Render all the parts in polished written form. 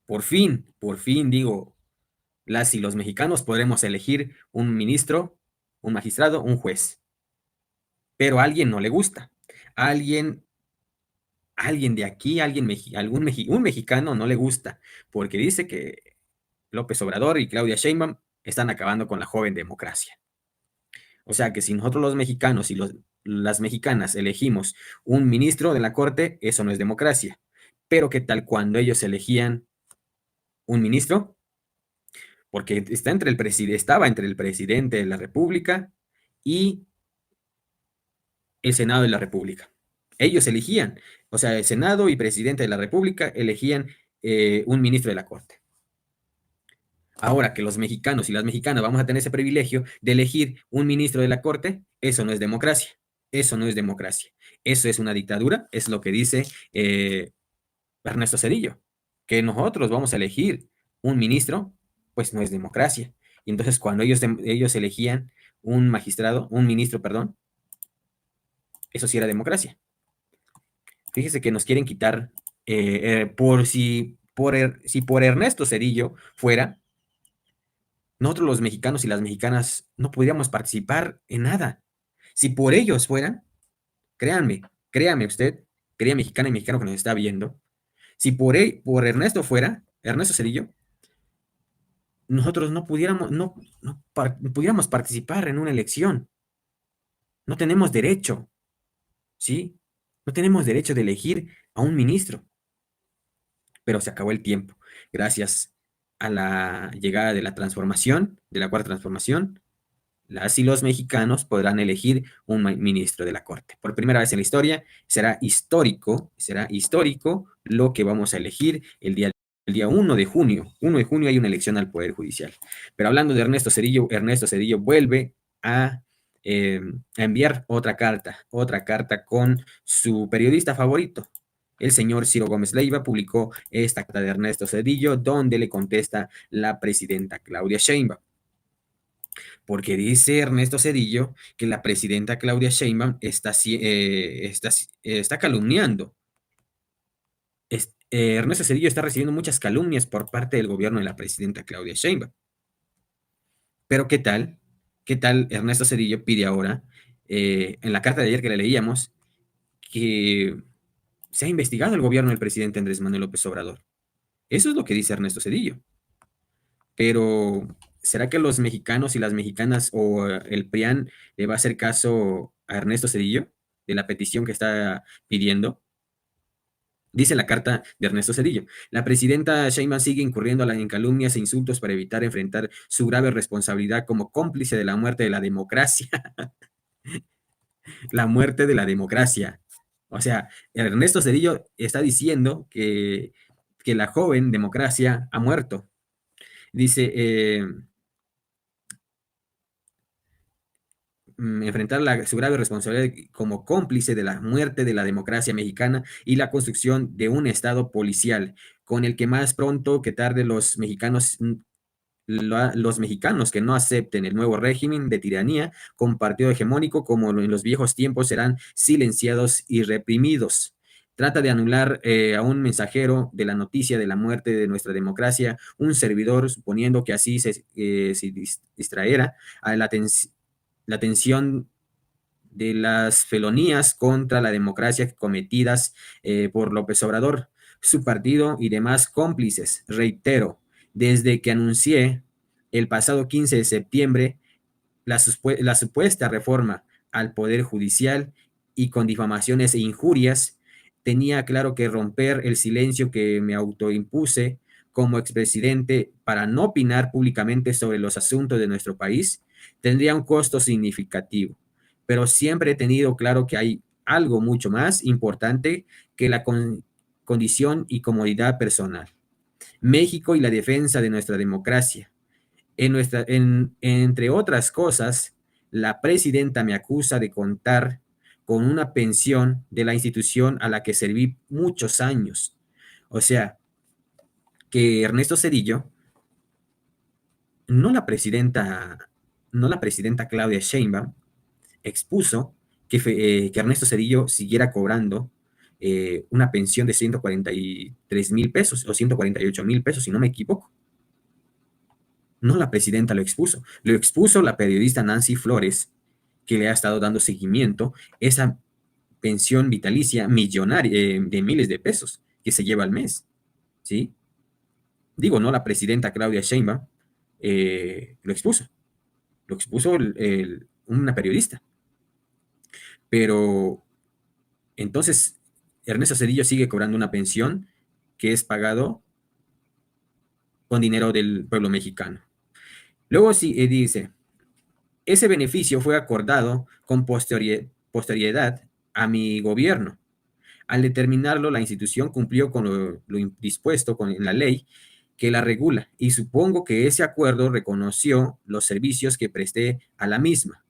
por fin, digo, las y los mexicanos podremos elegir un ministro, un magistrado, un juez, pero a alguien no le gusta. A alguien de aquí, un mexicano no le gusta, porque dice que López Obrador y Claudia Sheinbaum están acabando con la joven democracia. O sea que si nosotros los mexicanos y las mexicanas elegimos un ministro de la Corte, eso no es democracia. Pero ¿qué tal cuando ellos elegían un ministro? Porque estaba entre el presidente de la República y el Senado de la República. Ellos elegían, o sea, el Senado y presidente de la República elegían un ministro de la Corte. Ahora que los mexicanos y las mexicanas vamos a tener ese privilegio de elegir un ministro de la Corte, eso no es democracia. Eso no es democracia. Eso es una dictadura, es lo que dice Ernesto Zedillo. Que nosotros vamos a elegir un ministro, pues no es democracia. Y entonces cuando ellos elegían un magistrado, un ministro, perdón, eso sí era democracia. Fíjese que nos quieren quitar, si por Ernesto Zedillo fuera, nosotros los mexicanos y las mexicanas no podríamos participar en nada. Si por ellos fueran, créanme, créame usted, querida mexicana y mexicano que nos está viendo, si por Ernesto fuera, Ernesto Cedillo, nosotros no pudiéramos participar en una elección. No tenemos derecho, ¿sí? No tenemos derecho de elegir a un ministro. Pero se acabó el tiempo. Gracias a la llegada de la transformación, de la cuarta transformación, las y los mexicanos podrán elegir un ministro de la Corte. Por primera vez en la historia será histórico lo que vamos a elegir el día 1 de junio. 1 de junio hay una elección al Poder Judicial. Pero hablando de Ernesto Cedillo vuelve a, a enviar otra carta con su periodista favorito. El señor Ciro Gómez Leiva publicó esta carta de Ernesto Cedillo donde le contesta la presidenta Claudia Sheinbaum. Porque dice Ernesto Cedillo que la presidenta Claudia Sheinbaum está calumniando. Ernesto Cedillo está recibiendo muchas calumnias por parte del gobierno de la presidenta Claudia Sheinbaum. Pero ¿qué tal? ¿Qué tal Ernesto Cedillo pide ahora, en la carta de ayer que le leíamos, que se ha investigado el gobierno del presidente Andrés Manuel López Obrador? Eso es lo que dice Ernesto Cedillo. Pero, ¿será que los mexicanos y las mexicanas o el PRIAN le va a hacer caso a Ernesto Cedillo de la petición que está pidiendo? Dice la carta de Ernesto Cedillo. La presidenta Sheinbaum sigue incurriendo en calumnias e insultos para evitar enfrentar su grave responsabilidad como cómplice de la muerte de la democracia. La muerte de la democracia. O sea, Ernesto Cedillo está diciendo que la joven democracia ha muerto. Dice, enfrentar su grave responsabilidad como cómplice de la muerte de la democracia mexicana y la construcción de un Estado policial, con el que más pronto que tarde los mexicanos que no acepten el nuevo régimen de tiranía con partido hegemónico como en los viejos tiempos serán silenciados y reprimidos. Trata de anular a un mensajero de la noticia de la muerte de nuestra democracia, un servidor, suponiendo que así se distraerá a la atención de las felonías contra la democracia cometidas por López Obrador, su partido y demás cómplices. Reitero, desde que anuncié el pasado 15 de septiembre la supuesta reforma al Poder Judicial y con difamaciones e injurias, tenía claro que romper el silencio que me autoimpuse como expresidente para no opinar públicamente sobre los asuntos de nuestro país tendría un costo significativo. Pero siempre he tenido claro que hay algo mucho más importante que la condición y comodidad personal. México y la defensa de nuestra democracia. Entre otras cosas, la presidenta me acusa de contar con una pensión de la institución a la que serví muchos años. O sea, que Ernesto Cedillo, no la presidenta, no la presidenta Claudia Sheinbaum, expuso que Ernesto Cedillo siguiera cobrando una pensión de 143,000 pesos o 148,000 pesos, si no me equivoco. No la presidenta lo expuso la periodista Nancy Flores, que le ha estado dando seguimiento esa pensión vitalicia millonaria de miles de pesos que se lleva al mes, ¿sí? Digo, no la presidenta Claudia Sheinbaum, lo expuso una periodista. Pero entonces Ernesto Zedillo sigue cobrando una pensión que es pagado con dinero del pueblo mexicano. Luego sí, dice, ese beneficio fue acordado con posterioridad a mi gobierno. Al determinarlo, la institución cumplió con lo dispuesto en la ley que la regula y supongo que ese acuerdo reconoció los servicios que presté a la misma.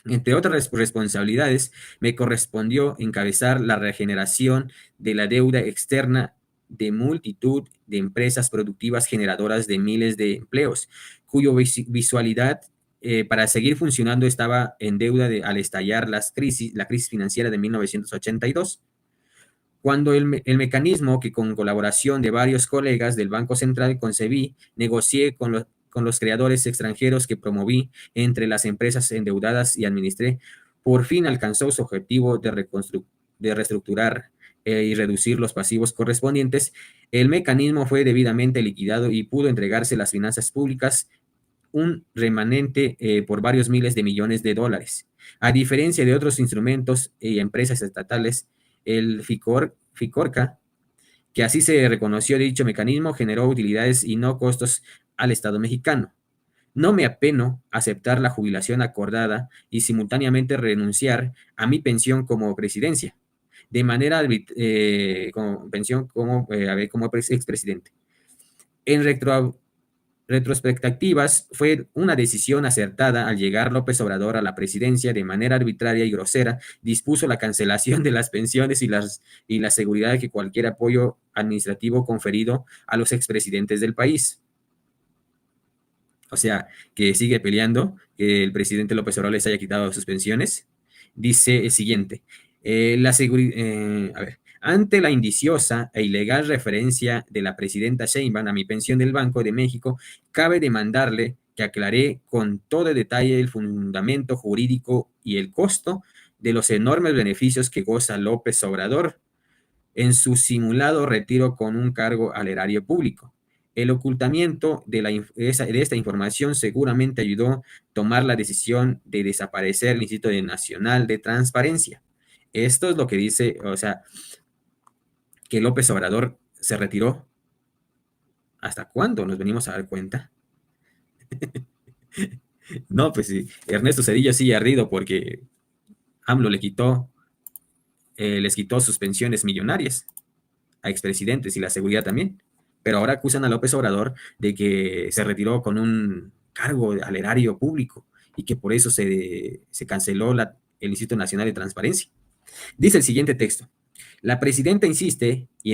Entre otras responsabilidades, me correspondió encabezar la regeneración de la deuda externa de multitud de empresas productivas generadoras de miles de empleos, cuya visualidad para seguir funcionando estaba en deuda al estallar la crisis financiera de 1982, cuando el mecanismo que con colaboración de varios colegas del Banco Central concebí, negocié con los creadores extranjeros que promoví entre las empresas endeudadas y administré, por fin alcanzó su objetivo de reestructurar y reducir los pasivos correspondientes. El mecanismo fue debidamente liquidado y pudo entregarse las finanzas públicas un remanente por varios miles de millones de dólares. A diferencia de otros instrumentos y empresas estatales, el FICORCA, que así se reconoció dicho mecanismo, generó utilidades y no costos al Estado mexicano. No me apeno aceptar la jubilación acordada y simultáneamente renunciar a mi pensión como presidencia, de manera como pensión como expresidente. En retrospectivas, fue una decisión acertada al llegar López Obrador a la presidencia de manera arbitraria y grosera, dispuso la cancelación de las pensiones y la seguridad de que cualquier apoyo administrativo conferido a los expresidentes del país. O sea, que sigue peleando que el presidente López Obrador les haya quitado sus pensiones. Dice el siguiente, a ver, ante la indiciosa e ilegal referencia de la presidenta Sheinbaum a mi pensión del Banco de México, cabe demandarle que aclare con todo detalle el fundamento jurídico y el costo de los enormes beneficios que goza López Obrador en su simulado retiro con un cargo al erario público. El ocultamiento de esta información seguramente ayudó a tomar la decisión de desaparecer el Instituto Nacional de Transparencia. Esto es lo que dice, o sea, que López Obrador se retiró. ¿Hasta cuándo nos venimos a dar cuenta? No, pues sí, Ernesto Zedillo sigue ardido porque AMLO les quitó sus pensiones millonarias a expresidentes y la seguridad también. Pero ahora acusan a López Obrador de que se retiró con un cargo al erario público y que por eso se canceló el Instituto Nacional de Transparencia. Dice el siguiente texto. La presidenta insiste y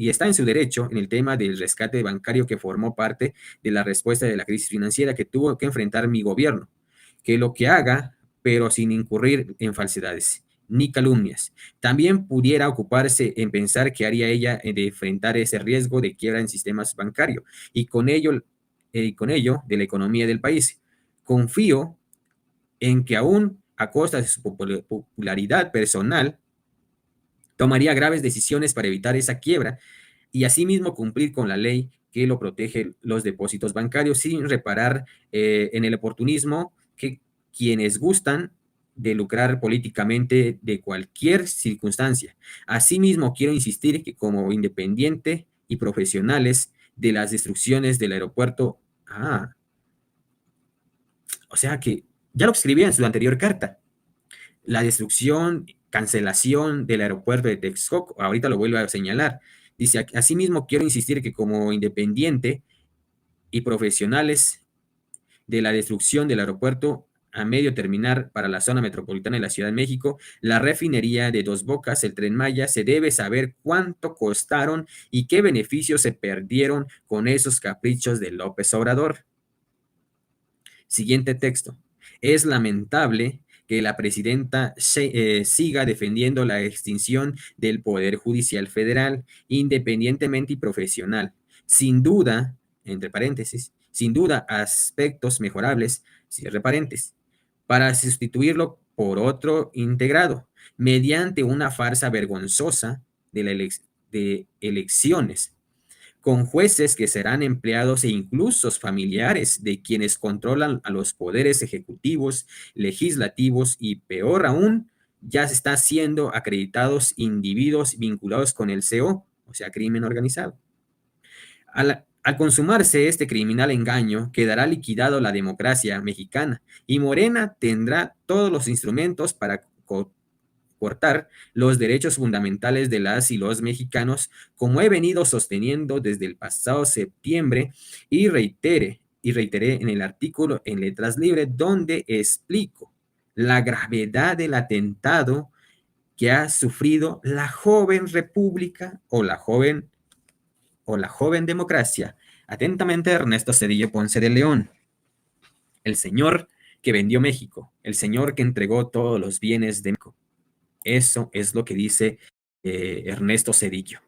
está en su derecho en el tema del rescate bancario que formó parte de la respuesta de la crisis financiera que tuvo que enfrentar mi gobierno. Que lo que haga, pero sin incurrir en falsedades ni calumnias. También pudiera ocuparse en pensar qué haría ella de enfrentar ese riesgo de quiebra en sistemas bancarios y con ello de la economía del país. Confío en que aún a costa de su popularidad personal, tomaría graves decisiones para evitar esa quiebra y asimismo cumplir con la ley que lo protege los depósitos bancarios sin reparar en el oportunismo que quienes gustan de lucrar políticamente de cualquier circunstancia. Asimismo, quiero insistir que como independiente y profesionales de las destrucciones del aeropuerto, o sea que ya lo escribía en su anterior carta, la destrucción, cancelación del aeropuerto de Texcoco, ahorita lo vuelve a señalar. Dice, asimismo quiero insistir que como independiente y profesionales de la destrucción del aeropuerto a medio terminar para la zona metropolitana de la Ciudad de México, la refinería de Dos Bocas, el Tren Maya, se debe saber cuánto costaron y qué beneficios se perdieron con esos caprichos de López Obrador. Siguiente texto. Es lamentable que la presidenta siga defendiendo la extinción del Poder Judicial Federal, independientemente y profesional. Sin duda, entre paréntesis, sin duda aspectos mejorables, cierre paréntesis, para sustituirlo por otro integrado, mediante una farsa vergonzosa de, de elecciones con jueces que serán empleados e incluso familiares de quienes controlan a los poderes ejecutivos, legislativos y peor aún, ya están siendo acreditados individuos vinculados con el CO, o sea, crimen organizado. Al consumarse este criminal engaño, quedará liquidado la democracia mexicana y Morena tendrá todos los instrumentos para cortar los derechos fundamentales de las y los mexicanos, como he venido sosteniendo desde el pasado septiembre y reiteré en el artículo en Letras Libres, donde explico la gravedad del atentado que ha sufrido la joven república o la joven democracia. Atentamente, Ernesto Zedillo Ponce de León, el señor que vendió México, el señor que entregó todos los bienes de México. Eso es lo que dice Ernesto Zedillo.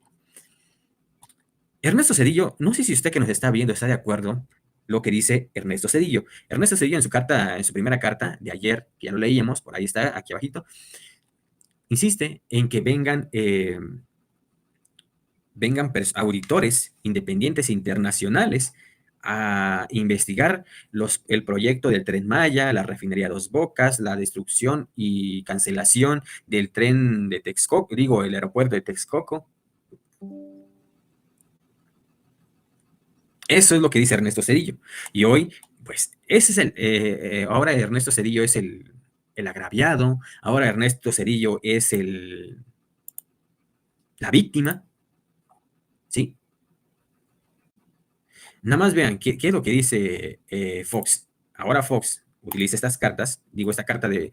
Ernesto Zedillo, no sé si usted que nos está viendo está de acuerdo lo que dice Ernesto Zedillo. Ernesto Zedillo en su carta, en su primera carta de ayer, que ya lo leíamos, por ahí está, aquí abajito, insiste en que vengan auditores independientes internacionales a investigar el proyecto del Tren Maya, la refinería Dos Bocas, la destrucción y cancelación del tren de Texcoco, digo, el aeropuerto de Texcoco. Eso es lo que dice Ernesto Zedillo. Y hoy, pues, ese es ahora Ernesto Zedillo es el agraviado, ahora Ernesto Zedillo es la víctima, ¿sí? Nada más vean, ¿qué es lo que dice Fox? Ahora Fox utiliza estas cartas, digo, esta carta de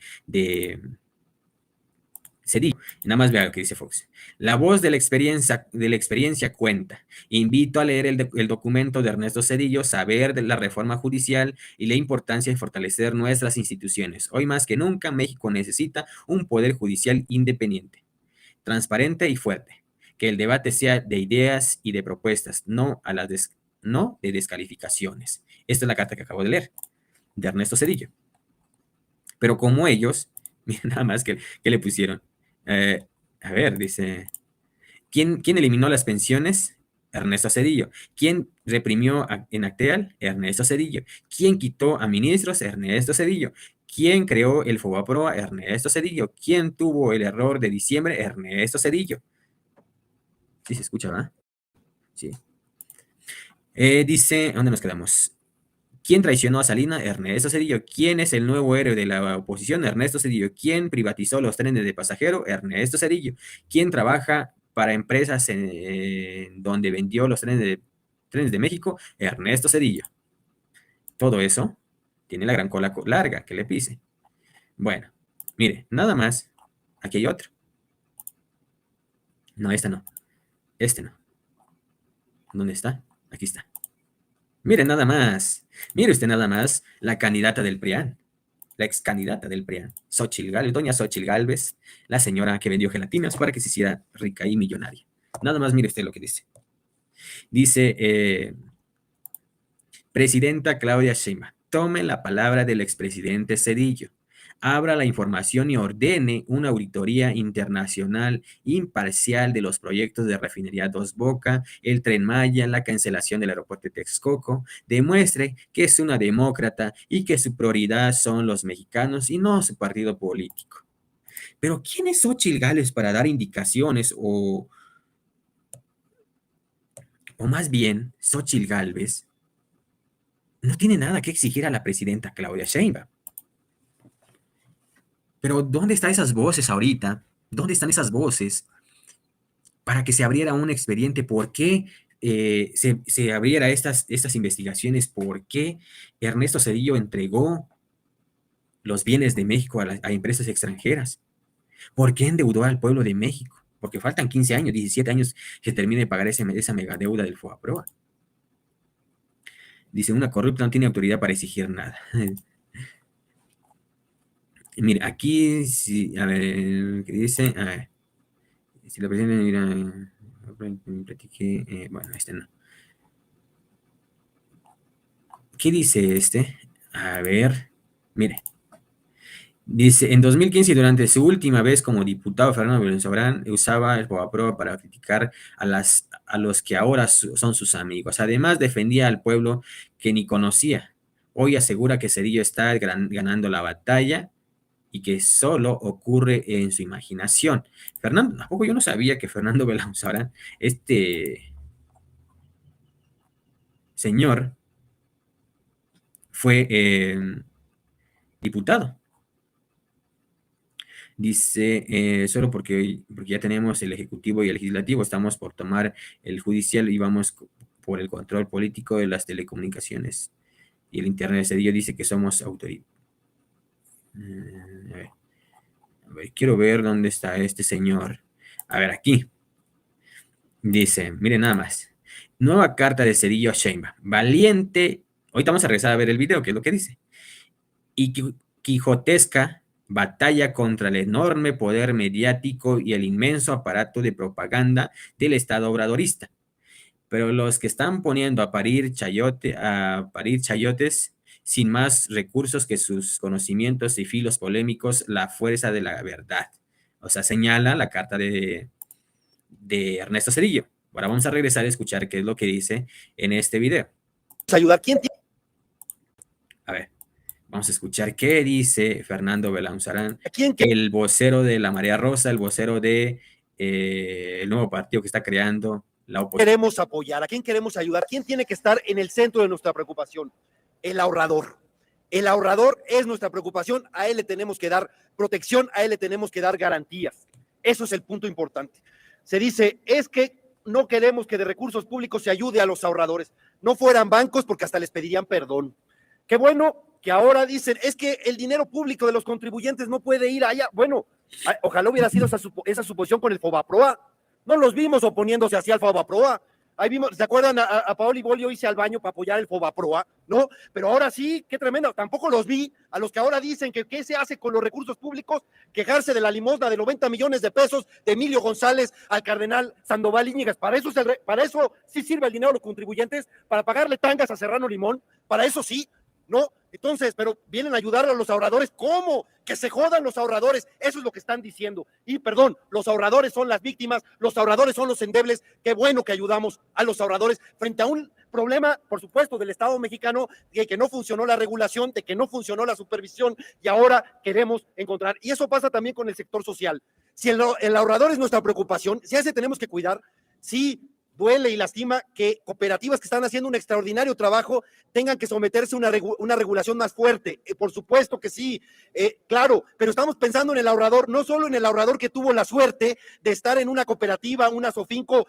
Cedillo. Nada más vean lo que dice Fox. La voz de la experiencia cuenta. Invito a leer el documento de Ernesto Zedillo, saber de la reforma judicial y la importancia de fortalecer nuestras instituciones. Hoy más que nunca, México necesita un poder judicial independiente, transparente y fuerte. Que el debate sea de ideas y de propuestas, no de descalificaciones. Esta es la carta que acabo de leer, de Ernesto Zedillo. Pero como ellos, miren nada más que le pusieron. Eh, a ver, dice, ¿quién eliminó las pensiones? Ernesto Zedillo. ¿Quién reprimió en Acteal? Ernesto Zedillo. ¿Quién quitó a ministros? Ernesto Zedillo. ¿Quién creó el Fobaproa? Ernesto Zedillo. ¿Quién tuvo el error de diciembre? Ernesto Zedillo. Sí, se escucha, ¿verdad? Sí. Dice, ¿dónde nos quedamos? ¿Quién traicionó a Salinas? Ernesto Zedillo. ¿Quién es el nuevo héroe de la oposición? Ernesto Zedillo. ¿Quién privatizó los trenes de pasajeros? Ernesto Zedillo. ¿Quién trabaja para empresas donde vendió los trenes de México? Ernesto Zedillo. Todo eso tiene la gran cola larga que le pise. Bueno, mire, nada más. Aquí hay otro. No, este no. Este no. ¿Dónde está? Aquí está. Mire nada más. Mire usted nada más la candidata del PRIAN. La ex candidata del PRIAN, Xochitl Gálvez, doña Xochitl Gálvez, la señora que vendió gelatinas para que se hiciera rica y millonaria. Nada más mire usted lo que dice. Dice, Presidenta Claudia Sheinbaum, tome la palabra del expresidente Zedillo, abra la información y ordene una auditoría internacional imparcial de los proyectos de refinería Dos Bocas, el Tren Maya, la cancelación del aeropuerto de Texcoco, demuestre que es una demócrata y que su prioridad son los mexicanos y no su partido político. Pero ¿quién es Xochitl Gálvez para dar indicaciones o más bien Xochitl Gálvez no tiene nada que exigir a la presidenta Claudia Sheinbaum? Pero ¿dónde están esas voces ahorita? ¿Dónde están esas voces para que se abriera un expediente? ¿Por qué se abriera estas investigaciones? ¿Por qué Ernesto Zedillo entregó los bienes de México a empresas extranjeras? ¿Por qué endeudó al pueblo de México? Porque faltan 15 años, 17 años que termine de pagar esa mega deuda del FOAPROA. Dice, una corrupta no tiene autoridad para exigir nada. Mira, aquí, sí, a ver, ¿qué dice? A ver, si la presidenta mira, platiqué, bueno, este no. ¿Qué dice este? A ver, mire. Dice, en 2015 y durante su última vez como diputado, Fernando Belén Sobrán usaba el Fobaproa para criticar a los que ahora son sus amigos. Además, defendía al pueblo que ni conocía. Hoy asegura que Cedillo está ganando la batalla y que solo ocurre en su imaginación. Fernando, tampoco yo no sabía que Fernando Belén Sobrán, este señor, fue diputado. Dice, solo porque ya tenemos el Ejecutivo y el Legislativo, estamos por tomar el Judicial y vamos por el control político de las telecomunicaciones y el Internet. Cedillo dice que somos autoridad. A ver, quiero ver dónde está este señor. A ver, aquí. Dice, miren nada más. Nueva carta de Cedillo a Sheinbaum. Valiente. Ahorita vamos a regresar a ver el video, que es lo que dice. Y quijotesca batalla contra el enorme poder mediático y el inmenso aparato de propaganda del Estado obradorista. Pero los que están poniendo a parir chayotes sin más recursos que sus conocimientos y filos polémicos, la fuerza de la verdad. O sea, señala la carta de Ernesto Cedillo. Ahora vamos a regresar a escuchar qué es lo que dice en este video. Ayudar. ¿Quién tiene? A ver. Vamos a escuchar qué dice Fernando Belanzarán, ¿Quién el vocero de la Marea Rosa, el vocero de el nuevo partido que está creando la oposición. queremos apoyar? ¿A quién queremos ayudar? ¿Quién tiene que estar en el centro de nuestra preocupación? El ahorrador. El ahorrador es nuestra preocupación. A él le tenemos que dar protección, a él le tenemos que dar garantías. Eso es el punto importante. Se dice, es que no queremos que de recursos públicos se ayude a los ahorradores. No fueran bancos porque hasta les pedirían perdón. Qué bueno que ahora dicen, es que el dinero público de los contribuyentes no puede ir allá. Bueno, ojalá hubiera sido esa suposición con el Fobaproa. No los vimos oponiéndose hacia el Fobaproa. Ahí vimos, ¿se acuerdan? A Paoli Bolio hice al baño para apoyar el Fobaproa, ¿no? Pero ahora sí, qué tremendo. Tampoco los vi a los que ahora dicen que qué se hace con los recursos públicos, quejarse de la limosna de 90 millones de pesos de Emilio González al cardenal Sandoval Íñiguez. Para eso sí sirve el dinero de los contribuyentes, para pagarle tangas a Serrano Limón, para eso sí, ¿no? Entonces, pero vienen a ayudar a los ahorradores. ¿Cómo? Que se jodan los ahorradores. Eso es lo que están diciendo. Y perdón, los ahorradores son las víctimas, los ahorradores son los endebles. Qué bueno que ayudamos a los ahorradores frente a un problema, por supuesto, del Estado mexicano, de que no funcionó la regulación, de que no funcionó la supervisión y ahora queremos encontrar. Y eso pasa también con el sector social. Si el ahorrador es nuestra preocupación, si a ese tenemos que cuidar, sí, duele y lastima que cooperativas que están haciendo un extraordinario trabajo tengan que someterse a una regulación más fuerte. Por supuesto que sí, claro, pero estamos pensando en el ahorrador, no solo en el ahorrador que tuvo la suerte de estar en una cooperativa, una Sofinco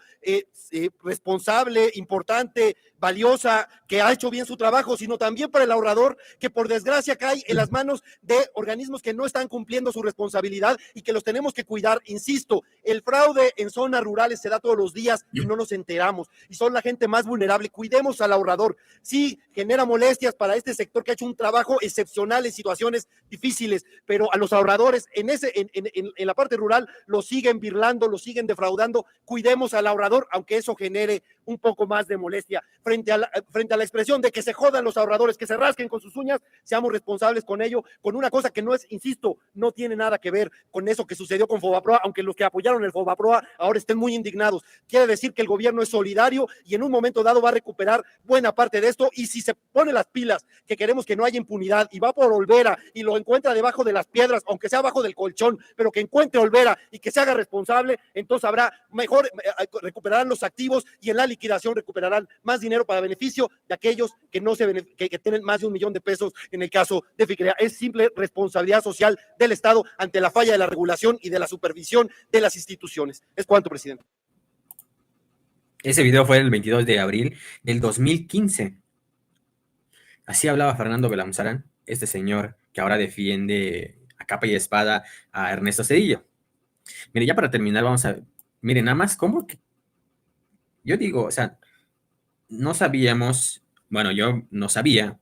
responsable, importante, valiosa, que ha hecho bien su trabajo, sino también para el ahorrador que por desgracia cae en las manos de organismos que no están cumpliendo su responsabilidad y que los tenemos que cuidar. Insisto, el fraude en zonas rurales se da todos los días y no nos enteramos, y son la gente más vulnerable. Cuidemos al ahorrador. Sí, genera molestias para este sector que ha hecho un trabajo excepcional en situaciones difíciles, pero a los ahorradores en la parte rural los siguen birlando, los siguen defraudando. Cuidemos al ahorrador, aunque eso genere un poco más de molestia. Frente a la expresión de que se jodan los ahorradores, que se rasquen con sus uñas, seamos responsables con ello, con una cosa que no es, insisto, no tiene nada que ver con eso que sucedió con Fobaproa, aunque los que apoyaron el Fobaproa ahora estén muy indignados. Quiere decir que el gobierno es solidario y en un momento dado va a recuperar buena parte de esto, y si se pone las pilas, que queremos que no haya impunidad, y va por Olvera y lo encuentra debajo de las piedras, aunque sea abajo del colchón, pero que encuentre Olvera y que se haga responsable, entonces habrá mejor, recuperarán los activos y en la liquidación recuperarán más dinero para beneficio de aquellos que no que tienen más de 1 millón de pesos en el caso de Ficrea. Es simple responsabilidad social del Estado ante la falla de la regulación y de la supervisión de las instituciones. Es cuanto, presidente. Ese video fue el 22 de abril del 2015. Así hablaba Fernando Belanzarán, este señor que ahora defiende a capa y espada a Ernesto Cedillo. Mire, ya para terminar, vamos a... Miren, nada más, ¿cómo que? Yo digo, o sea, no sabíamos, bueno, yo no sabía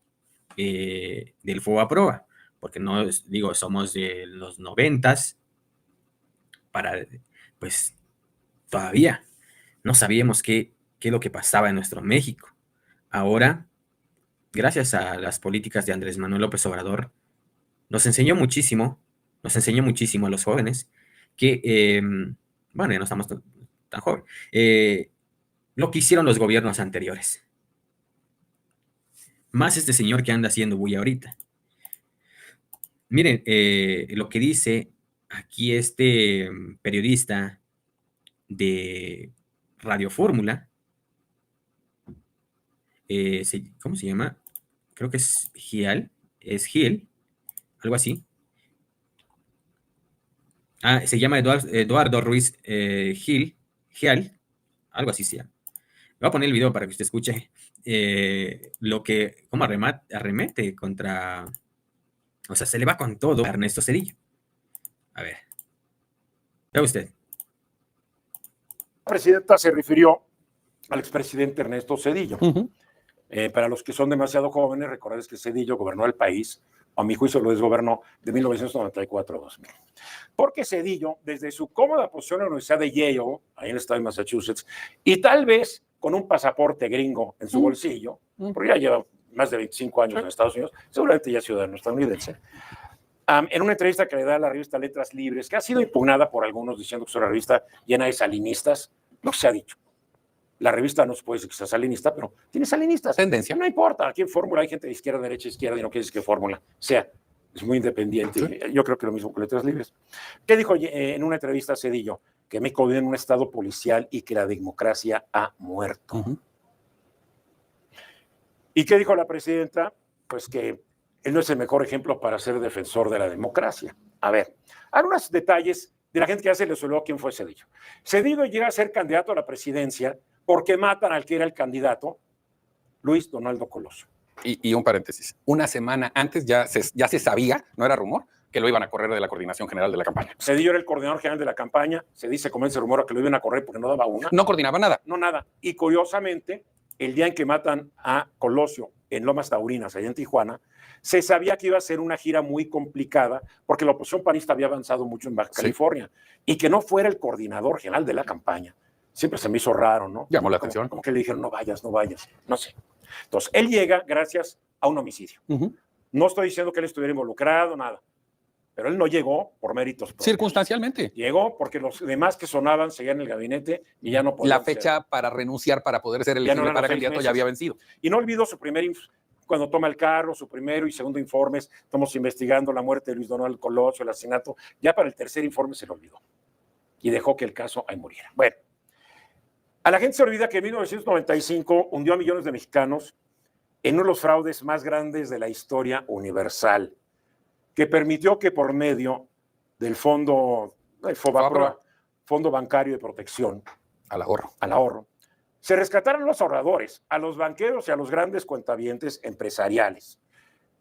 del Fobaproa, porque no digo, somos de los 90s, pues todavía no sabíamos qué es lo que pasaba en nuestro México. Ahora, gracias a las políticas de Andrés Manuel López Obrador, nos enseñó muchísimo a los jóvenes que, bueno, ya no estamos tan jóvenes, lo que hicieron los gobiernos anteriores. Más este señor que anda haciendo bulla ahorita. Miren, lo que dice aquí este periodista de Radio Fórmula, ¿cómo se llama? Creo que es Gil, algo así. Se llama Eduardo Ruiz Gial, algo así se llama. Voy a poner el video para que usted escuche cómo arremete contra, o sea, se le va con todo a Ernesto Zedillo. A ver, vea usted. La presidenta se refirió al expresidente Ernesto Zedillo. Para los que son demasiado jóvenes, recordarles que Zedillo gobernó el país, a mi juicio lo desgobernó de 1994 a 2000. Porque Zedillo, desde su cómoda posición en la Universidad de Yale, ahí en el estado de Massachusetts, y tal vez con un pasaporte gringo en su bolsillo, porque ya lleva más de 25 años en Estados Unidos, seguramente ya es ciudadano estadounidense, en una entrevista que le da a la revista Letras Libres, que ha sido impugnada por algunos diciendo que es una revista llena de salinistas, lo que se ha dicho. La revista no se puede decir que sea salinista, pero tiene salinistas. Tendencia. No importa, aquí en Fórmula hay gente de izquierda, derecha, izquierda, y no quiere decir que Fórmula sea. Es muy independiente. Sí. Yo creo que lo mismo con Letras Libres. ¿Qué dijo en una entrevista a Zedillo? Que México vive en un estado policial y que la democracia ha muerto. ¿Y qué dijo la presidenta? Pues que él no es el mejor ejemplo para ser defensor de la democracia. A ver, hay unos detalles de la gente que ya se les olvidó quién fue Zedillo. Zedillo llega a ser candidato a la presidencia porque matan al que era el candidato, Luis Donaldo Colosio. Y un paréntesis. Una semana antes ya se sabía, no era rumor, que lo iban a correr de la coordinación general de la campaña. Zedillo era el coordinador general de la campaña. Se dice, comienza el rumor a que lo iban a correr porque no daba una. No coordinaba nada. No, nada. Y curiosamente, el día en que matan a Colosio en Lomas Taurinas, allá en Tijuana, se sabía que iba a ser una gira muy complicada porque la oposición panista había avanzado mucho en Baja California y que no fuera el coordinador general de la campaña. Siempre se me hizo raro, ¿no? Llamó la atención. Como que le dijeron, no vayas, no sé. Entonces, él llega gracias a un homicidio. No estoy diciendo que él estuviera involucrado, nada. Pero él no llegó por méritos propios. Circunstancialmente. Llegó porque los demás que sonaban seguían en el gabinete y ya no podían La fecha para renunciar para poder ser elegible para candidato ya había vencido. Y no olvidó su cuando toma el carro, su primero y segundo informes, estamos investigando la muerte de Luis Donaldo Colosio, el asesinato. Ya para el tercer informe se lo olvidó. Y dejó que el caso ahí muriera. Bueno. A la gente se olvida que en 1995 hundió a millones de mexicanos en uno de los fraudes más grandes de la historia universal, que permitió que por medio del fondo Bancario de Protección al ahorro, se rescataron los ahorradores, a los banqueros y a los grandes cuentavientes empresariales.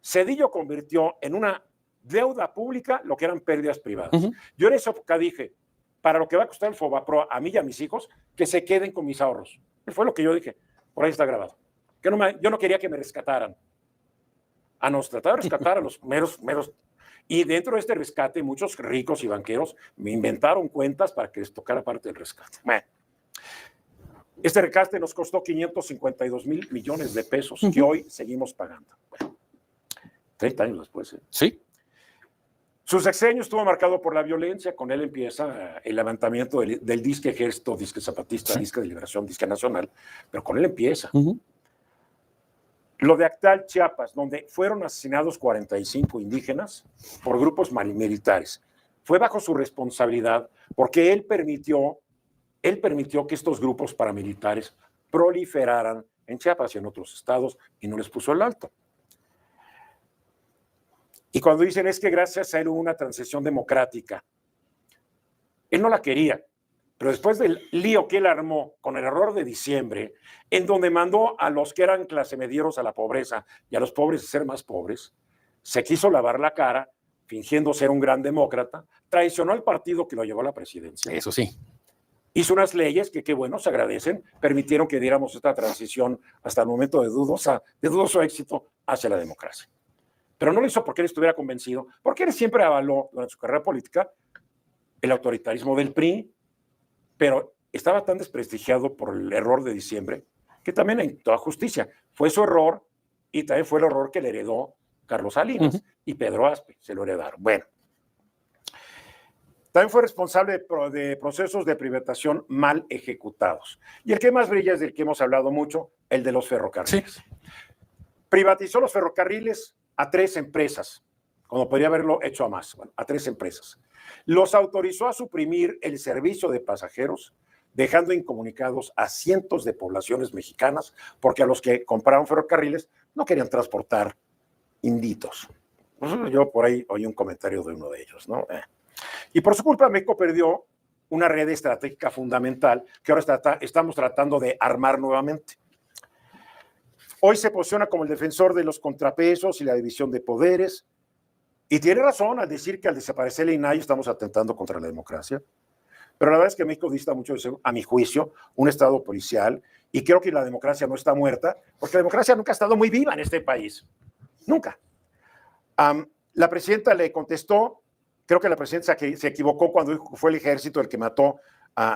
Zedillo convirtió en una deuda pública lo que eran pérdidas privadas. Yo en esa época dije, para lo que va a costar el Fobapro a mí y a mis hijos, que se queden con mis ahorros. Fue lo que yo dije. Por ahí está grabado. Yo no quería que me rescataran. Nos trataba de rescatar a los meros. Y dentro de este rescate, muchos ricos y banqueros me inventaron cuentas para que les tocara parte del rescate. Bueno, este rescate nos costó 552 mil millones de pesos que hoy seguimos pagando. Bueno, 30 años después. Sí. Su sexenio estuvo marcado por la violencia. Con él empieza el levantamiento del disque ejército, disque zapatista, disque de liberación, disque nacional, pero con él empieza. Lo de Actal, Chiapas, donde fueron asesinados 45 indígenas por grupos militares, fue bajo su responsabilidad porque él permitió que estos grupos paramilitares proliferaran en Chiapas y en otros estados y no les puso el alto. Y cuando dicen es que gracias a él hubo una transición democrática, él no la quería, pero después del lío que él armó con el error de diciembre, en donde mandó a los que eran clase medieros a la pobreza y a los pobres a ser más pobres, se quiso lavar la cara, fingiendo ser un gran demócrata, traicionó al partido que lo llevó a la presidencia. Eso sí. Hizo unas leyes que, qué bueno, se agradecen, permitieron que diéramos esta transición hasta el momento de dudoso éxito hacia la democracia. Pero no lo hizo porque él estuviera convencido, porque él siempre avaló durante su carrera política el autoritarismo del PRI, pero estaba tan desprestigiado por el error de diciembre que también en toda justicia fue su error y también fue el error que le heredó Carlos Salinas y Pedro Aspe, se lo heredaron. Bueno, también fue responsable de procesos de privatización mal ejecutados. Y el que más brilla es del que hemos hablado mucho, el de los ferrocarriles. Sí. Privatizó los ferrocarriles a 3 empresas, como podría haberlo hecho a más, bueno, a 3 empresas. Los autorizó a suprimir el servicio de pasajeros, dejando incomunicados a cientos de poblaciones mexicanas, porque a los que compraron ferrocarriles no querían transportar inditos. Yo por ahí oí un comentario de uno de ellos, ¿no? Y por su culpa México perdió una red estratégica fundamental que ahora estamos tratando de armar nuevamente. Hoy se posiciona como el defensor de los contrapesos y la división de poderes, y tiene razón al decir que al desaparecer el INAI estamos atentando contra la democracia. Pero la verdad es que México dista mucho de ser, a mi juicio, un estado policial, y creo que la democracia no está muerta, porque la democracia nunca ha estado muy viva en este país. Nunca. La presidenta le contestó, creo que la presidenta se equivocó cuando fue el ejército el que mató,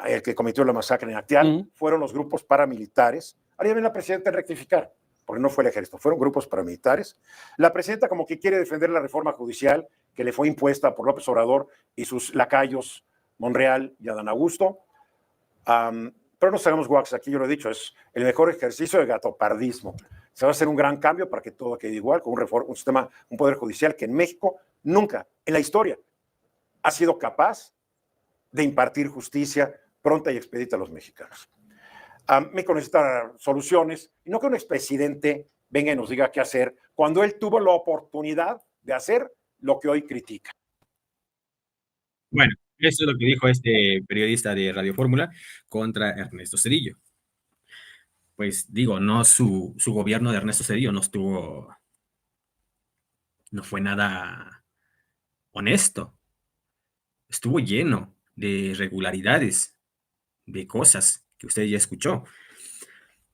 el que cometió la masacre en Acteal, fueron los grupos paramilitares. Ahora viene la presidenta a rectificar, porque no fue el ejército, fueron grupos paramilitares. La presidenta como que quiere defender la reforma judicial que le fue impuesta por López Obrador y sus lacayos Monreal y Adán Augusto. Pero no sabemos, Wax, aquí yo lo he dicho, es el mejor ejercicio de gatopardismo. Se va a hacer un gran cambio para que todo quede igual, con un sistema, un poder judicial que en México nunca, en la historia, ha sido capaz de impartir justicia pronta y expedita a los mexicanos. México necesita soluciones, y no que un expresidente venga y nos diga qué hacer cuando él tuvo la oportunidad de hacer lo que hoy critica. Bueno, eso es lo que dijo este periodista de Radio Fórmula contra Ernesto Zedillo. Pues digo, no su gobierno de Ernesto Zedillo no fue nada honesto. Estuvo lleno de irregularidades, de cosas que usted ya escuchó.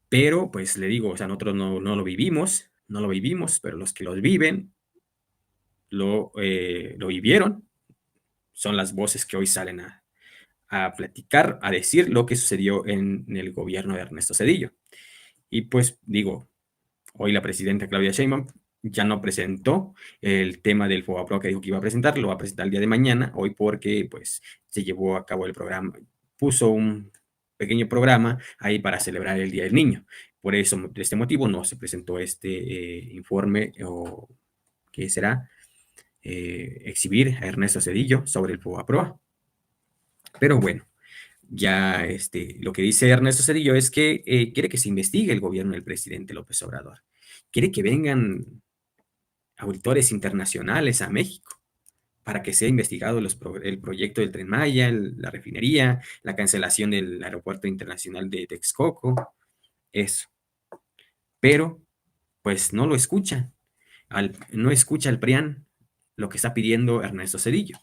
Pero, pues le digo, o sea, nosotros no lo vivimos, pero los que los viven lo vivieron. Son las voces que hoy salen a platicar, a decir lo que sucedió en el gobierno de Ernesto Zedillo. Y pues digo, hoy la presidenta Claudia Sheinbaum ya no presentó el tema del FOBAPROA que dijo que iba a presentar, lo va a presentar el día de mañana, hoy porque pues se llevó a cabo el programa, puso un pequeño programa ahí para celebrar el Día del Niño. Por eso, de este motivo, no se presentó este informe o que será exhibir a Ernesto Zedillo sobre el FOBAPROA. Pero bueno, ya lo que dice Ernesto Zedillo es que quiere que se investigue el gobierno del presidente López Obrador. Quiere que vengan auditores internacionales a México para que sea investigado el proyecto del Tren Maya, la refinería, la cancelación del aeropuerto internacional de Texcoco, eso. Pero, pues no lo escucha. No escucha al PRIAN lo que está pidiendo Ernesto Zedillo.